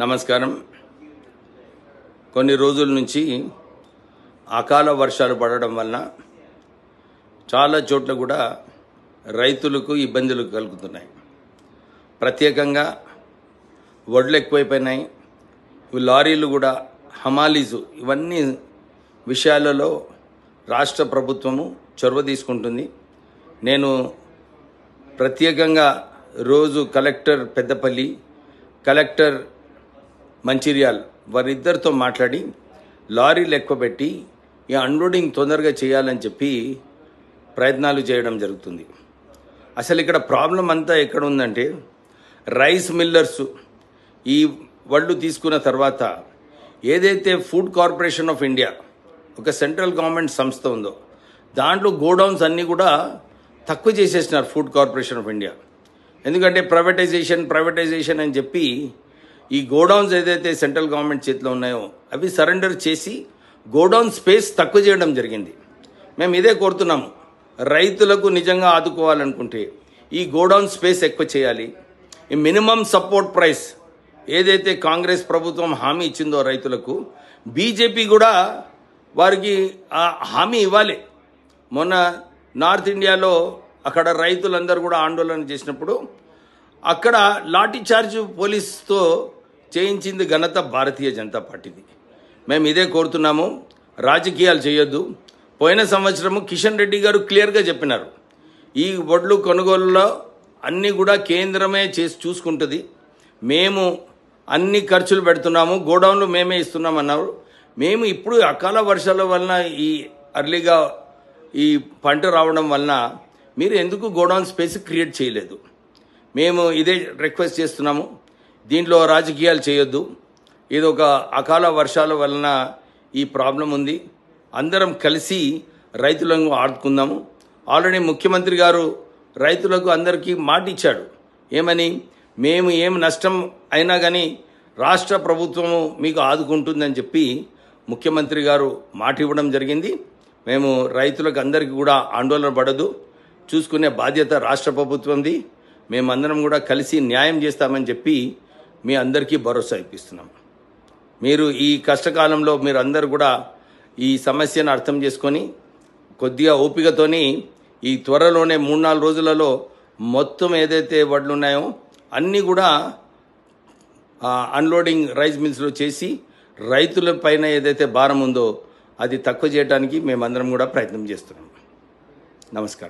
నమస్కారం. కొన్ని రోజుల నుంచి అకాల వర్షాలు పడడం వలన చాలా చోట్ల కూడా రైతులకు ఇబ్బందులు కలుగుతున్నాయి. ప్రత్యేకంగా వడ్లు ఎక్కువైపోయినాయి. లారీలు కూడా, హమాలీసు, ఇవన్నీ విషయాలలో రాష్ట్ర ప్రభుత్వము చొరవ తీసుకుంటుంది. నేను ప్రత్యేకంగా రోజు కలెక్టర్ పెద్దపల్లి, కలెక్టర్ మంచిర్యాల్ వారిద్దరితో మాట్లాడి లారీలు ఎక్కువ పెట్టి ఈ అన్లోడింగ్ తొందరగా చేయాలని చెప్పి ప్రయత్నాలు చేయడం జరుగుతుంది. అసలు ఇక్కడ ప్రాబ్లం అంతా ఎక్కడ ఉందంటే, రైస్ మిల్లర్స్ ఈ వడ్లు తీసుకున్న తర్వాత ఏదైతే ఫుడ్ కార్పొరేషన్ ఆఫ్ ఇండియా ఒక సెంట్రల్ గవర్నమెంట్ సంస్థ ఉందో దాంట్లో గోడౌన్స్ అన్నీ కూడా తక్కువ చేసేసినారు ఫుడ్ కార్పొరేషన్ ఆఫ్ ఇండియా. ఎందుకంటే ప్రైవేటైజేషన్ అని చెప్పి ఈ గోడౌన్స్ ఏదైతే సెంట్రల్ గవర్నమెంట్ చేతిలో ఉన్నాయో అవి సరెండర్ చేసి గోడౌన్ స్పేస్ తక్కువ చేయడం జరిగింది. మేము ఇదే కోరుతున్నాము, రైతులకు నిజంగా ఆదుకోవాలనుకుంటే ఈ గోడౌన్ స్పేస్ ఎక్కువ చేయాలి. ఈ మినిమం సపోర్ట్ ప్రైస్ ఏదైతే కాంగ్రెస్ ప్రభుత్వం హామీ ఇచ్చిందో రైతులకు, బీజేపీ కూడా వారికి ఆ హామీ ఇవ్వాలి. మొన్న నార్త్ ఇండియాలో అక్కడ రైతులందరూ కూడా ఆందోళన చేసినప్పుడు అక్కడ లాఠీ చార్జ్ పోలీసుతో చేయించింది ఘనత భారతీయ జనతా పార్టీది. మేము ఇదే కోరుతున్నాము, రాజకీయాలు చేయొద్దు. పోయిన సంవత్సరము కిషన్ రెడ్డి గారు క్లియర్గా చెప్పినారు, ఈ వడ్లు కొనుగోలులో అన్నీ కూడా కేంద్రమే చేసి చూసుకుంటుంది, మేము అన్ని ఖర్చులు పెడుతున్నాము, గోడౌన్లు మేమే ఇస్తున్నామన్నారు. మేము ఇప్పుడు అకాల వర్షాల వలన ఈ అర్లీగా ఈ పంట రావడం వలన మీరు ఎందుకు గోడౌన్ స్పేస్ క్రియేట్ చేయలేదు? మేము ఇదే రిక్వెస్ట్ చేస్తున్నాము, దీంట్లో రాజకీయాలు చేయొద్దు. ఇది ఒక అకాల వర్షాల వలన ఈ ప్రాబ్లం ఉంది. అందరం కలిసి రైతులను ఆదుకుందాము. ఆల్రెడీ ముఖ్యమంత్రి గారు రైతులకు అందరికీ మాట ఇచ్చాడు. ఏమని? మేము ఏం నష్టం అయినా కానీ రాష్ట్ర ప్రభుత్వము మీకు ఆదుకుంటుందని చెప్పి ముఖ్యమంత్రి గారు మాట ఇవ్వడం జరిగింది. మేము రైతులకు అందరికీ కూడా ఆందోళన పడదు, చూసుకునే బాధ్యత రాష్ట్ర ప్రభుత్వంది. మేమందరం కూడా కలిసి న్యాయం చేస్తామని చెప్పి మీ అందరికీ భరోసా ఇప్పిస్తున్నాం. మీరు ఈ కష్టకాలంలో మీరు అందరు కూడా ఈ సమస్యను అర్థం చేసుకొని కొద్దిగా ఓపికతోని ఈ త్వరలోనే 3-4 రోజులలో మొత్తం ఏదైతే వడ్లు ఉన్నాయో అన్నీ కూడా అన్లోడింగ్ రైస్ మిల్స్లో చేసి రైతుల పైన ఏదైతే భారం ఉందో అది తక్కువ చేయడానికి మేమందరం కూడా ప్రయత్నం చేస్తున్నాం. నమస్కారం.